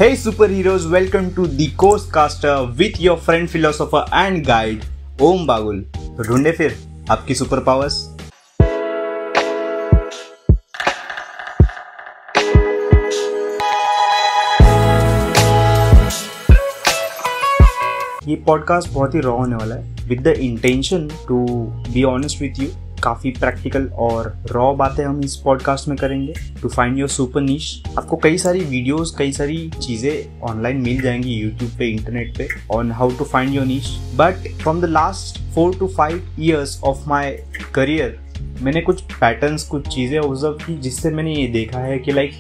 Hey superheroes, welcome to the Coastcaster with your friend philosopher and guide ओम बागुल। तो ढूंढे फिर आपकी सुपर पावर्स। ये पॉडकास्ट बहुत ही रॉ होने वाला है with the intention to be honest with you. काफ़ी प्रैक्टिकल और रॉ बातें हम इस पॉडकास्ट में करेंगे to find your super niche. आपको कई सारी वीडियोस, कई सारी चीज़ें ऑनलाइन मिल जाएंगी यूट्यूब पे, इंटरनेट पे, on how to find your niche. But from the last 4 to 5 years of my career मैंने कुछ पैटर्न्स, कुछ चीज़ें ऑब्जर्व की जिससे मैंने ये देखा है कि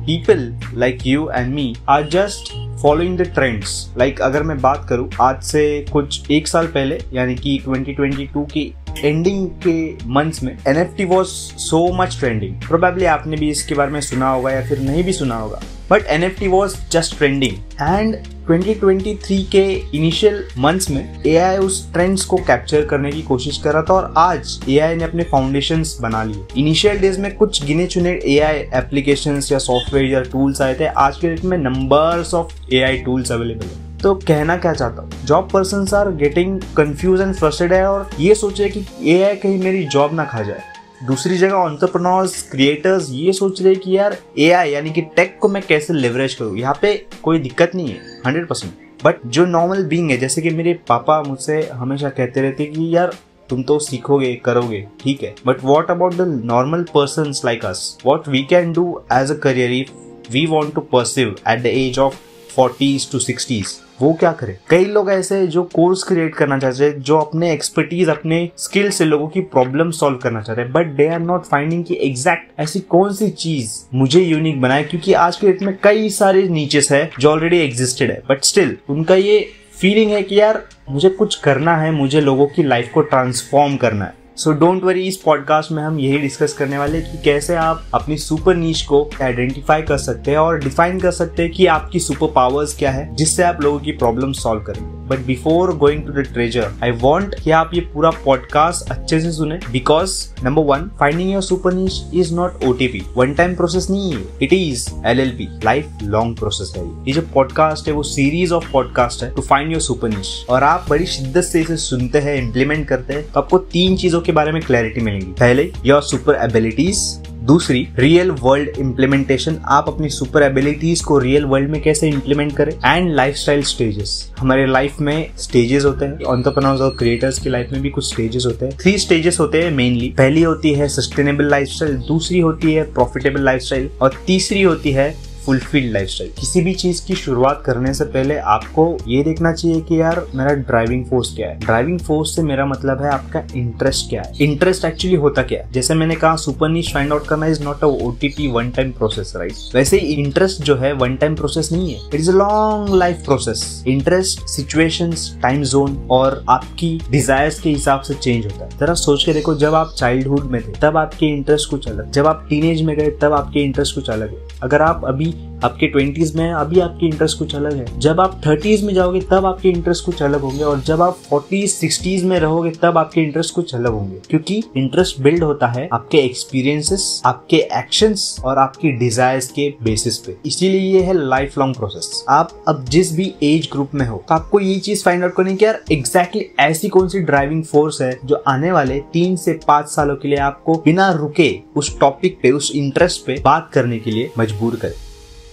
people like you and me are just following the trends। अगर मैं बात करूं आज से कुछ एक साल पहले यानी कि 2022 की एंडिंग के मंथ्स में NFT was so much trending। Probably आपने भी इसके बारे में सुना होगा या फिर नहीं भी सुना होगा, but NFT was just trending। And 2023 के इनिशियल मंथ्स में AI उस ट्रेंड्स को कैप्चर करने की कोशिश कर रहा था और आज AI ने अपने फाउंडेशंस बना लिए। इनिशियल डेज में कुछ गिने चुने AI एप्लीकेशंस या सॉफ्टवेयर या टूल्स आए थे, आज के डेट में numbers of AI tools available है। तो कहना क्या चाहता हूँ, job persons are getting confuse and frustrated है और ये सोचे कि AI कहीं मेरी जॉब ना खा जाए। दूसरी जगह एंटरप्रेन्योर्स, क्रिएटर्स ये सोच रहे कि यार AI यानी कि टेक को मैं कैसे लेवरेज करूँ। यहाँ पे कोई दिक्कत नहीं है 100%। बट जो नॉर्मल बीइंग है, जैसे कि मेरे पापा मुझसे हमेशा कहते रहते कि यार तुम तो सीखोगे, करोगे, ठीक है, but what about the normal persons like us, what we can do as a career if we want to perceive at the age of 40s to 60s, वो क्या करे। कई लोग ऐसे जो कोर्स क्रिएट करना चाहते हैं, जो अपने एक्सपर्टीज, अपने स्किल से लोगों की प्रॉब्लम सॉल्व करना चाहते हैं, but they are not finding कि एग्जैक्ट ऐसी कौन सी चीज मुझे यूनिक बनाए। क्योंकि आज के डेट में कई सारे नीचेस है जो ऑलरेडी एग्जिस्टेड है, बट स्टिल उनका ये फीलिंग है कि यार मुझे कुछ करना है, मुझे लोगों की लाइफ को ट्रांसफॉर्म करना है। सो डोंट वरी, इस पॉडकास्ट में हम यही डिस्कस करने वाले कि कैसे आप अपनी सुपर नीश को आइडेंटिफाई कर सकते हैं और डिफाइन कर सकते हैं कि आपकी सुपर पावर्स क्या है जिससे आप लोगों की प्रॉब्लम सॉल्व करेंगे। But before going to the treasure, I want कि आप ये पूरा पॉडकास्ट अच्छे से सुने, because number 1, finding your super niche is not OTP, one time process नहीं है, it is LLP, life long process है। ये जो पॉडकास्ट है वो सीरीज ऑफ पॉडकास्ट है to find your super niche, और आप बड़ी शिद्दत से इसे सुनते हैं, इम्प्लीमेंट करते हैं, तो आपको 3 चीजों के बारे में क्लैरिटी मिलेगी। पहले, योर सुपर एबिलिटीज। दूसरी, रियल वर्ल्ड इम्प्लीमेंटेशन, आप अपनी सुपर एबिलिटीज को रियल वर्ल्ड में कैसे इंप्लीमेंट करें। एंड लाइफस्टाइल स्टेजेस, हमारे लाइफ में स्टेजेस होते हैं, एंटरप्रेन्योर्स और क्रिएटर्स की लाइफ में भी कुछ स्टेजेस होते हैं। 3 स्टेजेस होते हैं मेनली। पहली होती है सस्टेनेबल लाइफस्टाइल, दूसरी होती है प्रॉफिटेबल लाइफस्टाइल और तीसरी होती है फुलफिल्ड लाइफस्टाइल। किसी भी चीज की शुरुआत करने से पहले आपको ये देखना चाहिए कि यार मेरा ड्राइविंग फोर्स क्या है। ड्राइविंग फोर्स से मेरा मतलब है आपका इंटरेस्ट क्या है। इंटरेस्ट एक्चुअली होता क्या है, जैसे मैंने कहा सुपर नीश फाइंड आउट करना is not a OTP one time process, right. वैसे ही इंटरेस्ट जो है वन टाइम प्रोसेस नहीं है, it is a long life process. Interest situations, time zone और आपकी डिजायर्स के हिसाब से चेंज होता है। जरा सोच के देखो, जब आप चाइल्डहुड में थे तब आपके इंटरेस्ट कुछ अलग, जब आप टीनेज में गए तब आपके इंटरेस्ट कुछ अलग है। अगर आप अभी आपके 20s में, अभी आपके इंटरेस्ट कुछ अलग है। जब आप 30s में जाओगे तब आपके इंटरेस्ट कुछ अलग होंगे, और जब आप 40s 60s में रहोगे तब आपके इंटरेस्ट कुछ अलग होंगे। क्योंकि इंटरेस्ट बिल्ड होता है आपके एक्सपीरियंसेस, आपके एक्शंस और आपकी डिजायर्स के बेसिस पे। इसीलिए ये है लाइफ लॉन्ग प्रोसेस। आप अब जिस भी एज ग्रुप में हो तो आपको ये चीज फाइंड आउट करनी कि यार एग्जैक्टली ऐसी कौन सी ड्राइविंग फोर्स है जो आने वाले 3 से 5 सालों के लिए आपको बिना रुके उस टॉपिक पे, उस इंटरेस्ट पे बात करने के लिए मजबूर करे।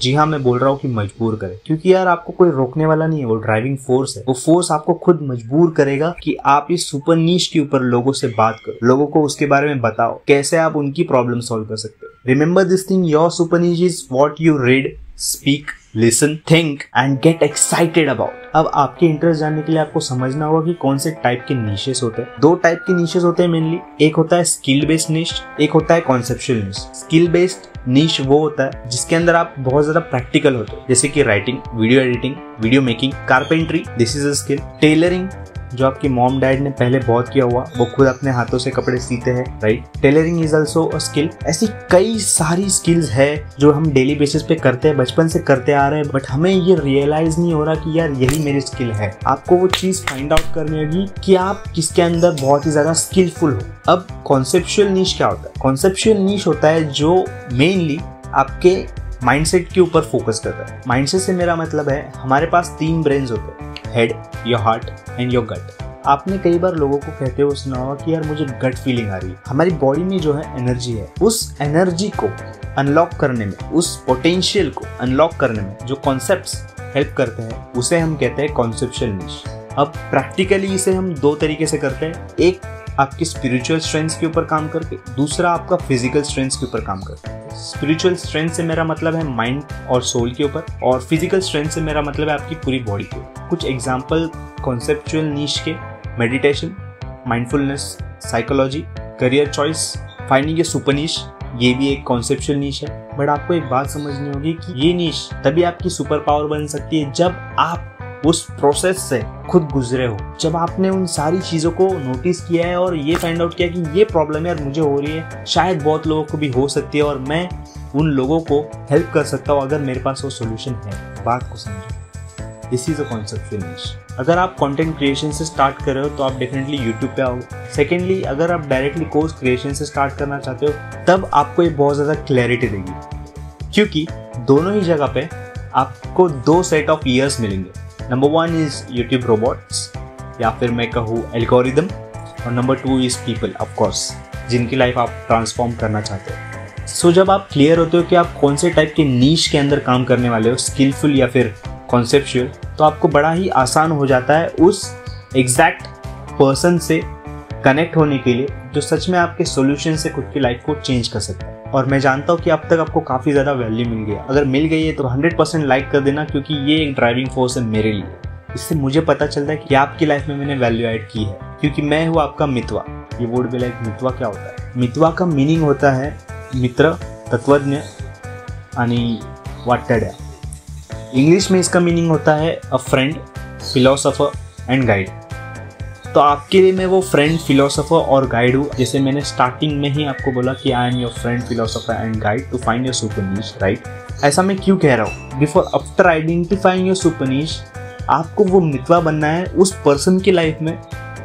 जी हाँ, मैं बोल रहा हूँ कि मजबूर करे, क्योंकि यार आपको कोई रोकने वाला नहीं है, वो ड्राइविंग फोर्स है। वो फोर्स आपको खुद मजबूर करेगा कि आप इस सुपर नीश के ऊपर लोगों से बात करो, लोगों को उसके बारे में बताओ, कैसे आप उनकी प्रॉब्लम सॉल्व कर सकते हो। Remember this thing, your super niche is what you read, speak, listen, think and get excited about. अब आपके इंटरेस्ट जानने के लिए आपको समझना होगा कि कौन से टाइप के नीशेस होते हैं। 2 टाइप के नीशेस होते हैं मेनली। एक होता है स्किल बेस्ड नीश, एक होता है कॉन्सेप्चुअल नीश। स्किल बेस्ड नीश वो होता है जिसके अंदर आप बहुत ज्यादा प्रैक्टिकल होते हैं, जैसे कि writing, video editing, video making, carpentry, this is a skill. Tailoring, जो आपकी मॉम डैड ने पहले बहुत किया हुआ, वो खुद अपने हाथों से कपड़े सीते हैं, right. Tailoring is also a skill. ऐसी कई सारी स्किल्स है जो हम डेली बेसिस पे करते हैं, बचपन से करते आ रहे हैं, बट हमें ये रियलाइज नहीं हो रहा कि यार यही मेरी स्किल है। आपको वो चीज फाइंड आउट करनी होगी कि आप किसके अंदर बहुत ही ज्यादा स्किलफुल हो। अब कॉन्सेप्चुअल नीश क्या होता है? कॉन्सेप्चुअल नीश होता है जो मेनली आपके माइंडसेट के ऊपर फोकस करता है। माइंडसेट से मेरा मतलब है हमारे पास 3 ब्रेन्स होते हैं, head, your heart and your gut. आपने कई बार लोगों को कहते हुए सुना होगा कि यार मुझे गट फीलिंग आ रही है। हमारी बॉडी में जो है एनर्जी है, उस एनर्जी को अनलॉक करने में, उस पोटेंशियल को अनलॉक करने में जो कॉन्सेप्ट्स हेल्प करते हैं उसे हम कहते हैं कॉन्सेप्चुअल निश। अब प्रैक्टिकली इसे हम 2 तरीके से करते हैं, एक आपकी स्पिरिचुअल स्ट्रेंथ के ऊपर काम करके, दूसरा आपका फिजिकल स्ट्रेंथ के ऊपर काम करके। स्पिरिचुअल स्ट्रेंथ से मेरा मतलब है माइंड और सोल के ऊपर, और फिजिकल स्ट्रेंथ से मेरा मतलब है आपकी पूरी बॉडी के ऊपर। कुछ एग्जांपल कॉन्सेप्चुअल नीश के: meditation, mindfulness, psychology, career choice, finding a super niche, ये भी एक कॉन्सेप्चुअल नीश है। बट आपको एक बात समझनी होगी कि ये नीश तभी आपकी सुपर पावर बन सकती है जब आप उस प्रोसेस से खुद गुजरे हो, जब आपने उन सारी चीज़ों को नोटिस किया है और ये फाइंड आउट किया कि ये प्रॉब्लम यार मुझे हो रही है, शायद बहुत लोगों को भी हो सकती है और मैं उन लोगों को हेल्प कर सकता हूँ अगर मेरे पास वो सोल्यूशन है। बात को समझो, दिस इज अ कॉन्सेप्चुअल निश। अगर आप कंटेंट क्रिएशन से स्टार्ट कर रहे हो तो आप डेफिनेटली यूट्यूब पे आओगे। सेकेंडली, अगर आप डायरेक्टली कोर्स क्रिएशन से स्टार्ट करना चाहते हो तब आपको ये बहुत ज़्यादा क्लैरिटी देगी, क्योंकि दोनों ही जगह पे आपको 2 सेट ऑफ ईयर्स मिलेंगे। नंबर 1 इज यूट्यूब रोबोट्स, या फिर मैं कहूँ एल्गोरिदम, और number 2 is people, of course, जिनकी लाइफ आप ट्रांसफॉर्म करना चाहते हो। सो जब आप क्लियर होते हो कि आप कौन से टाइप के नीश के अंदर काम करने वाले हो, स्किलफुल या फिर कॉन्सेप्चुअल, तो आपको बड़ा ही आसान हो जाता है उस एग्जैक्ट पर्सन से कनेक्ट होने के लिए जो सच में आपके सॉल्यूशन से खुद की लाइफ को चेंज कर सकता है। और मैं जानता हूँ कि अब तक आपको काफ़ी ज़्यादा वैल्यू मिल गया। अगर मिल गई है तो 100% लाइक कर देना, क्योंकि ये एक ड्राइविंग फोर्स है मेरे लिए। इससे मुझे पता चलता है कि आपकी लाइफ में मैंने वैल्यू ऐड की है, क्योंकि मैं हूँ आपका मितवा। ये वर्ड भी लाइक मितवा क्या होता है? मितवा का मीनिंग होता है मित्र, तत्वज्ञ आणि वाटड्या। इंग्लिश में इसका मीनिंग होता है अ फ्रेंड, फिलोसोफर एंड गाइड। तो आपके लिए मैं वो फ्रेंड, फिलोसोफर और गाइड हूँ। जैसे मैंने स्टार्टिंग में ही आपको बोला कि I am your friend, philosopher and guide to find your super niche, right? ऐसा मैं क्यों कह रहा हूँ? Before after identifying your super niche, आपको वो मितवा बनना है उस पर्सन की लाइफ में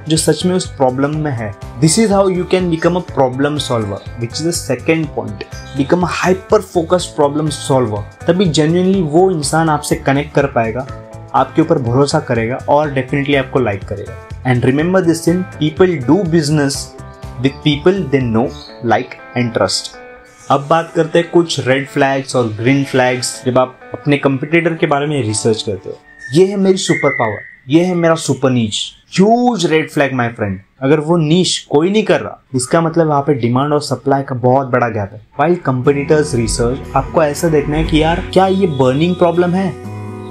जो सच में उस प्रॉब्लम में है। This is how you can become a problem solver, which is the second point. Become a hyper focused problem solver. तभी जेन्युइनली वो इंसान आपसे कनेक्ट कर पाएगा, आपके ऊपर भरोसा करेगा और डेफिनेटली आपको लाइक करेगा। And remember this thing, people do business with people they know, like and trust. अब बात करते हैं कुछ रेड फ्लैग्स और ग्रीन फ्लैग्स जब आप अपने कंपटीटर के बारे में रिसर्च करते हो। ये है मेरी सुपर पावर, ये है मेरा सुपर नीच। Huge red flag my friend. अगर वो नीश कोई नहीं कर रहा, इसका मतलब वहाँ पे डिमांड और सप्लाई का बहुत बड़ा गैप है। वाइल कंपटीटर्स रिसर्च, आपको ऐसा देखना है कि यार क्या ये बर्निंग प्रॉब्लम है?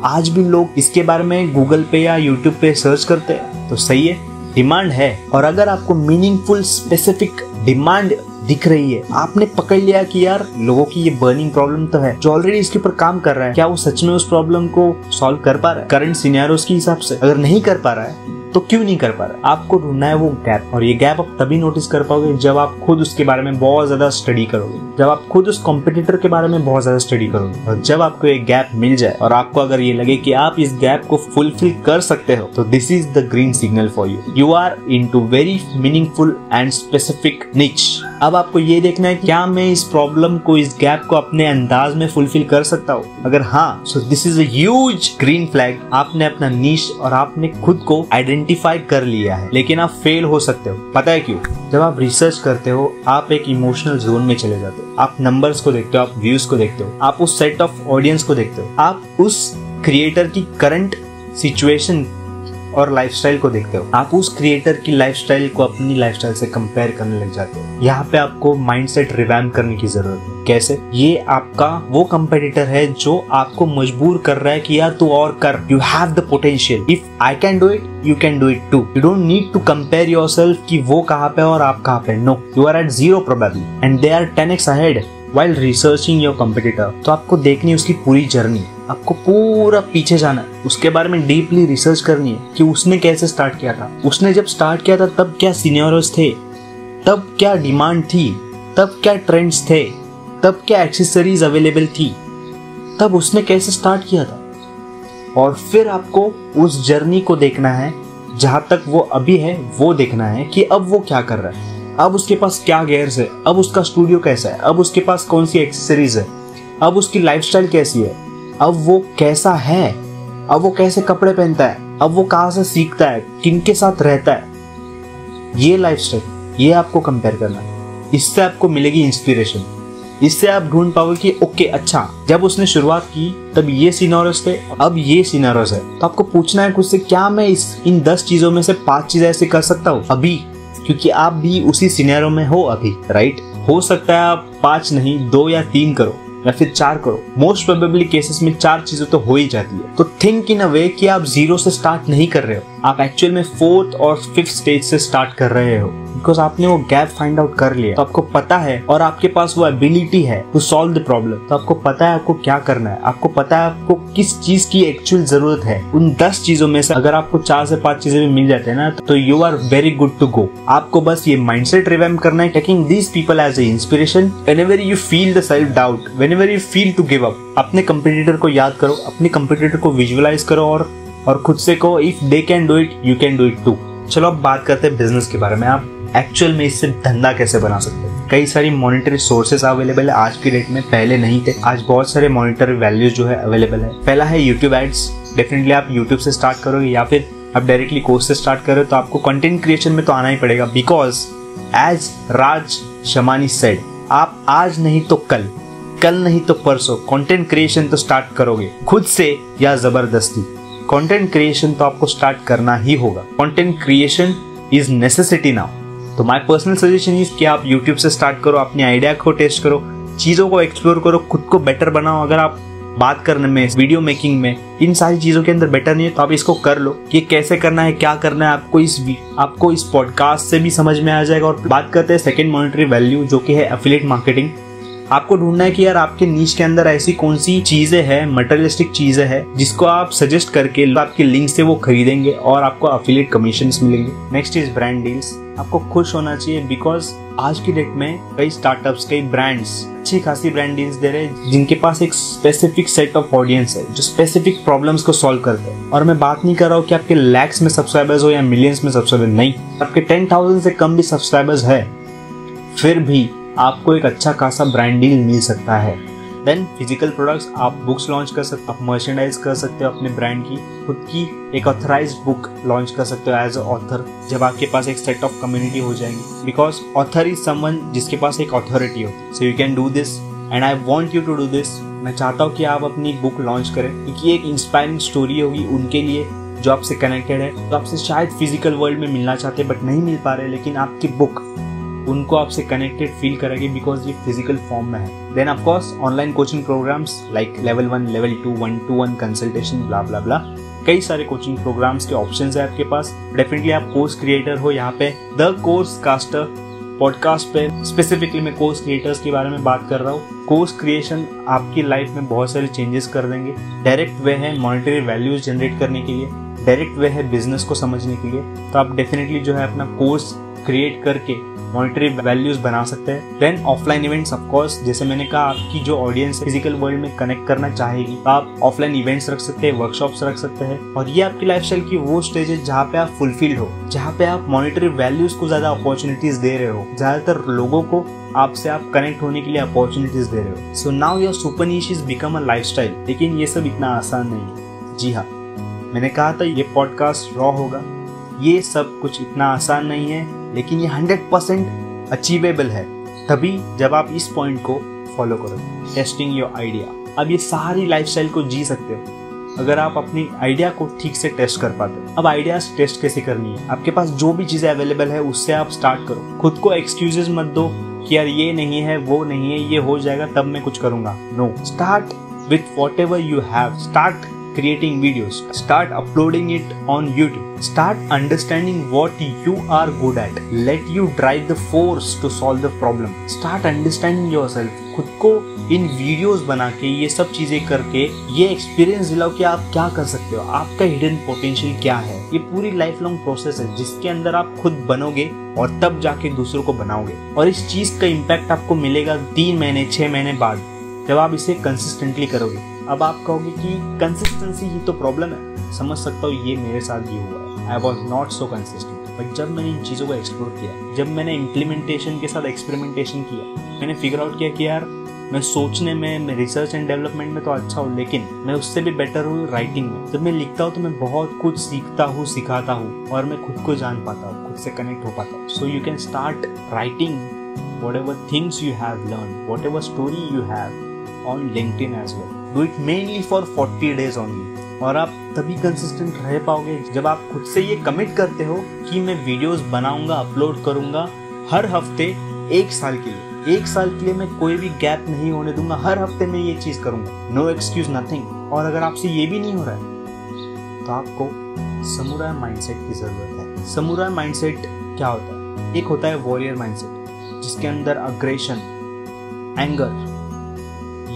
आज भी लोग इसके बारे में गूगल पे या यूट्यूब पे सर्च करते हैं, तो सही है, डिमांड है। और अगर आपको मीनिंगफुल स्पेसिफिक डिमांड दिख रही है, आपने पकड़ लिया कि यार लोगों की ये बर्निंग प्रॉब्लम तो है, जो ऑलरेडी इसके ऊपर काम कर रहा है, क्या वो सच में उस प्रॉब्लम को सॉल्व कर पा रहा है करंट सिनेरियोस के हिसाब से? अगर नहीं कर पा रहा है तो क्यों नहीं कर पा रहा है? आपको ढूंढना है वो गैप, और ये गैप आप तभी नोटिस कर पाओगे जब आप खुद उसके बारे में बहुत ज्यादा स्टडी करोगे, जब आप खुद उस कॉम्पिटिटर के बारे में बहुत ज्यादा स्टडी करोगे। और जब आपको एक गैप मिल जाए और आपको अगर ये लगे कि आप इस गैप को फुलफिल कर सकते हो, तो this is the green signal for you. You are into very meaningful and specific niche. अब आपको ये देखना है क्या मैं इस प्रॉब्लम को, इस गैप को अपने अंदाज में फुलफिल कर सकता हूँ। अगर हाँ, so this is a huge green flag. आपने अपना नीश और आपने खुद को आइडेंटिफाई कर लिया है, लेकिन आप फेल हो सकते हो। पता है क्यों? जब आप रिसर्च करते हो, आप एक इमोशनल जोन में चले जाते हो। आप नंबर्स को देखते हो, आप व्यूज को देखते हो, आप उस सेट ऑफ ऑडियंस को देखते हो, आप उस क्रिएटर की करंट सिचुएशन और लाइफस्टाइल को देखते हो, आप उस क्रिएटर की लाइफस्टाइल को अपनी लाइफस्टाइल से कंपेयर करने लग जाते हो। यहाँ पे आपको माइंडसेट रिवैम्प करने की जरूरत है। कैसे? ये आपका वो कंपेटिटर है जो आपको मजबूर कर रहा है कि यार तू और कर, you have the potential, if I can do it you can do it too. You don't need to compare yourself कि वो कहाँ पे और आप कहाँ पे। No, you are at 0 probably and they are 10x ahead while researching your competitor। तो आपको देखनी है उसकी पूरी जर्नी, आपको पूरा पीछे जाना है, उसके बारे में डीपली रिसर्च करनी है कि उसने कैसे स्टार्ट किया था, उसने जब स्टार्ट किया था तब क्या सिनेरियोस थे, तब क्या डिमांड थी, तब क्या ट्रेंड्स थे, तब क्या एक्सेसरीज अवेलेबल थी, तब उसने कैसे स्टार्ट किया था। और फिर आपको उस जर्नी को देखना है, जहाँ तक वो अभी है वो देखना है कि अब वो क्या कर रहा है, अब उसके पास क्या गेयर्स है, अब उसका स्टूडियो कैसा है, अब उसके पास कौन सी एक्सेसरीज है, अब उसकी लाइफस्टाइल कैसी है, अब वो कैसा है, अब वो कैसे कपड़े पहनता है, अब वो कहाँ से सीखता है, किन के साथ रहता है, ये लाइफस्टाइल, ये आपको कंपेयर करना है। इससे आपको मिलेगी इंस्पिरेशन। इससे आप ढूंढ पाओगे कि ओके अच्छा, जब उसने शुरुआत की तब ये सिनेरियोस थे, अब ये सिनेरियोस है। तो आपको पूछना है खुद से, क्या मैं इन 10 चीजों में से 5 चीजें ऐसे कर सकता हूँ अभी, क्योंकि आप भी उसी सिनेरियो में हो अभी, राइट। हो सकता है आप 5 नहीं 2 या 3 करो या फिर 4 करो। मोस्ट प्रोबेबली केसेस में 4 चीजें तो हो ही जाती है। तो थिंक इन अ वे कि आप 0 से स्टार्ट नहीं कर रहे हो, आप एक्चुअल में 4th और 5th स्टेज से स्टार्ट कर रहे हो, बिकॉज आपने वो गैप फाइंड आउट कर लिया। तो आपको पता है और आपके पास वो एबिलिटी है टू सॉल्व द प्रॉब्लम। तो आपको पता है आपको क्या करना है, आपको पता है आपको किस चीज की एक्चुअल जरूरत है। उन 10 चीजों में से अगर आपको 4 से 5 चीजें भी मिल जाते हैं ना, तो you are very good to go. आपको बस ये माइंडसेट रिवैम्प करना है, taking these people as a inspiration whenever you feel the self doubt, whenever you feel to give up. अपने कंपटीटर को याद करो, अपने कंपटीटर को विजुअलाइज करो और खुद से कहो if they can do it you can do it too. चलो अब बात करते हैं बिजनेस के बारे में। आप एक्चुअल में इससे धंधा कैसे बना सकते हैं। कई सारी मॉनिटरी सोर्सेस अवेलेबल है आज की डेट में, पहले नहीं थे। आज बहुत सारे मॉनिटरी वैल्यूज जो है अवेलेबल है। पहला है यूट्यूब एड्स। डेफिनेटली आप यूट्यूब से स्टार्ट करोगे या फिर आप डायरेक्टली कोर्स से स्टार्ट करो, तो आपको कंटेंट क्रिएशन में तो आना ही पड़ेगा, because as Raj Shamani said, आप आज नहीं तो कल नहीं तो परसों कंटेंट क्रिएशन तो स्टार्ट करोगे, खुद से या जबरदस्ती। कंटेंट क्रिएशन तो आपको स्टार्ट करना ही होगा। Content creation is necessity now. तो माय पर्सनल सजेशन इज कि आप यूट्यूब से स्टार्ट करो, अपने आइडिया को टेस्ट करो, चीजों को एक्सप्लोर करो, खुद को बेटर बनाओ। अगर आप बात करने में, वीडियो मेकिंग में, इन सारी चीजों के अंदर बेटर नहीं है तो आप इसको कर लो कि कैसे करना है, क्या करना है। आपको इस पॉडकास्ट से भी समझ में आ जाएगा। और बात करते हैं सेकंड मॉनिटरी वैल्यू, जो कि है एफिलिएट मार्केटिंग। आपको ढूंढना है कि यार आपके नीश के अंदर ऐसी कौन सी चीजें हैं, मटेरियलिस्टिक चीजें हैं, जिसको आप सजेस्ट करके आपके लिंक से वो खरीदेंगे और आपको एफिलिएट कमीशंस मिलेंगे। Next is brand deals. आपको खुश होना चाहिए बिकॉज आज की डेट में कई स्टार्टअप्स, कई ब्रांड्स अच्छी खासी ब्रांड डील्स दे रहे हैं, जिनके पास एक स्पेसिफिक सेट ऑफ ऑडियंस है जो स्पेसिफिक प्रॉब्लम्स को सॉल्व करते हैं। और मैं बात नहीं कर रहा हूँ कि आपके लैक्स में सब्सक्राइबर्स हो या मिलियंस में सब्सक्राइबर, नहीं, आपके 10,000 से कम भी सब्सक्राइबर्स है, फिर भी आपको एक अच्छा खासा ब्रांड डील मिल सकता है। देन फिजिकल प्रोडक्ट्स, आप बुक्स लॉन्च कर सकते हो, आप मर्चेंडाइज कर सकते हो अपने ब्रांड की, खुद की एक ऑथराइज्ड बुक लॉन्च कर सकते हो एज अ ऑथर, जब आपके पास एक सेट ऑफ कम्युनिटी हो जाएंगी। बिकॉज ऑथर इज समवन जिसके पास एक अथॉरिटी होती है। So you can do this and I want you to do this. मैं चाहता हूँ कि आप अपनी बुक लॉन्च करें, क्योंकि एक इंस्पायरिंग स्टोरी होगी उनके लिए जो आपसे कनेक्टेड है, तो आपसे शायद फिजिकल वर्ल्ड में मिलना चाहते हैं बट नहीं मिल पा रहे, लेकिन आपकी बुक उनको आपसे कनेक्टेड फील करेगी बिकॉज ये फिजिकल फॉर्म में है। Then of course online coaching programs like level 1, level 2, 1-to-1 consultation, blah blah blah, कई सारे कोचिंग प्रोग्राम्स के ऑप्शंस है आपके पास। डेफिनेटली आप कोर्स क्रिएटर हो, यहाँ पे द कोर्स कास्टर पॉडकास्ट पे स्पेसिफिकली मैं कोर्स क्रिएटर्स के बारे में बात कर रहा हूँ। कोर्स क्रिएशन आपकी लाइफ में बहुत सारे चेंजेस कर देंगे। डायरेक्ट वे है मॉनेटरी वैल्यूज जनरेट करने के लिए, डायरेक्ट वे है बिजनेस को समझने के लिए। तो आप डेफिनेटली जो है अपना कोर्स क्रिएट करके मॉनेटरी वैल्यूज बना सकते हैं। Then offline events, of course जैसे मैंने कहा, आपकी जो ऑडियंस फिजिकल वर्ल्ड में कनेक्ट करना चाहेगी, आप ऑफलाइन इवेंट्स रख सकते हैं, वर्कशॉप्स रख सकते हैं। और ये आपकी लाइफस्टाइल की वो स्टेज है जहाँ पे आप फुलफिल्ड हो, जहाँ पे आप मॉनेटरी वैल्यूज को ज्यादा अपॉर्चुनिटीज दे रहे हो, ज्यादातर लोगों को आपसे आप कनेक्ट होने के लिए अपॉर्चुनिटीज दे रहे हो। So now your super niche is become a lifestyle. लेकिन ये सब इतना आसान नहीं है। जी हाँ, मैंने कहा था ये पॉडकास्ट रॉ होगा, ये सब कुछ इतना आसान नहीं है, लेकिन ये 100% अचीवेबल है तभी जब आप इस पॉइंट को फॉलो करोगे। Testing your idea. अब ये सारी लाइफस्टाइल को जी सकते हो अगर आप अपनी आइडिया को ठीक से टेस्ट कर पाते हो। अब आइडियाज टेस्ट कैसे करनी है, आपके पास जो भी चीजें अवेलेबल है उससे आप स्टार्ट करो। खुद को एक्सक्यूजेस मत दो कि यार ये नहीं है, वो नहीं है, ये हो जाएगा तब मैं कुछ करूंगा। No, start with whatever you have. Start creating videos, start uploading it on YouTube, start understanding what you are good at, let you drive the force to solve the problem, start understanding yourself। खुद को इन videos बना के, ये सब चीजें करके ये experience दिलाओ कि आप क्या कर सकते हो, आपका हिडन पोटेंशियल क्या है। ये पूरी लाइफ लॉन्ग प्रोसेस है जिसके अंदर आप खुद बनोगे और तब जाके दूसरों को बनाओगे। और इस चीज का इम्पैक्ट आपको मिलेगा 3 महीने 6 महीने बाद, जब आप इसे कंसिस्टेंटली करोगे। अब आप कहोगे कि कंसिस्टेंसी ही तो प्रॉब्लम है। समझ सकता हूँ, ये मेरे साथ भी हुआ है। I was not so consistent, but जब मैंने इन चीज़ों को एक्सप्लोर किया, जब मैंने इम्प्लीमेंटेशन के साथ एक्सपेरिमेंटेशन किया, मैंने फिगर आउट किया कि यार मैं सोचने में, मैं रिसर्च एंड डेवलपमेंट में तो अच्छा हूँ, लेकिन मैं उससे भी बेटर हूँ राइटिंग में। जब मैं लिखता हूँ तो मैं बहुत कुछ सीखता हूँ, सिखाता हूँ और मैं खुद को जान पाता हूँ, खुद से कनेक्ट हो पाता हूँ। सो you can start writing whatever things you have learned, whatever story you have on LinkedIn as well. Do it mainly for 40 days only. और आप तभी कंसिस्टेंट रह पाओगे जब आप खुद से ये कमिट करते हो कि मैं वीडियोस बनाऊंगा, अपलोड करूंगा हर हफ्ते 1 साल के लिए। 1 साल के लिए मैं कोई भी गैप नहीं होने दूंगा, हर हफ्ते मैं ये चीज करूंगा। No excuse, nothing. और अगर आपसे ये भी नहीं हो रहा है तो आपको समुराई माइंडसेट की जरूरत है। समुराई माइंडसेट क्या होता है? एक होता है वॉरियर माइंडसेट, जिसके अंदर अग्रेशन, एंगर,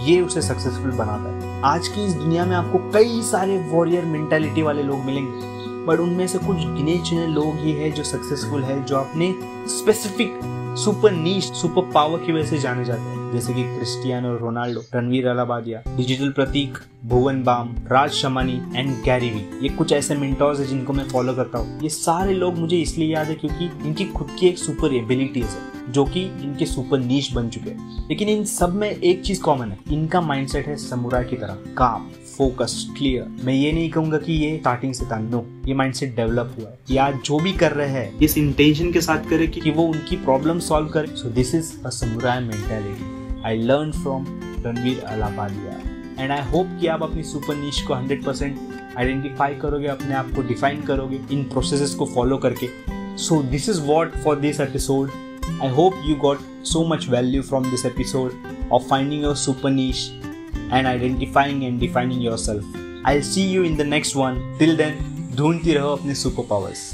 ये उसे सक्सेसफुल बनाता है। आज की इस दुनिया में आपको कई सारे वॉरियर मेंटालिटी वाले लोग मिलेंगे, बट उनमें से कुछ गिने चुने लोग ही है जो सक्सेसफुल है, जो अपने specific super niche, super power की वजह से जाने जाते हैं। जैसे कि Cristiano Ronaldo, Ranveer Allahbadia, digital Prateek, Bhuvan Bam, Raj Shamani and Gary Vee. ये कुछ ऐसे मेंटर्स है जिनको मैं फॉलो करता हूँ। ये सारे लोग मुझे इसलिए याद है क्योंकि इनकी खुद की एक सुपर एबिलिटीज है जो कि इनके सुपर नीश बन चुके हैं। लेकिन इन सब में एक चीज कॉमन है, इनका माइंडसेट है समुराई की तरह, काम, फोकस, क्लियर। मैं ये नहीं कहूंगा कि ये स्टार्टिंग से था, नो, ये माइंडसेट डेवलप हुआ है। या जो भी कर रहे हैं इस इंटेंशन के साथ करे कि वो उनकी प्रॉब्लम सॉल्व करे। So this is a samurai mentality I learn from Ranveer Allahbadia. And I hope कि आप अपनी सुपर नीश को 100% आइडेंटिफाई करोगे, अपने आप को डिफाइन करोगे इन प्रोसेसेस को फॉलो करके। So this is what for this episode. I hope you got so much value from this episode of finding your super niche and identifying and defining yourself. I'll see you in the next one. Till then, ढूंढती रहो अपने super powers.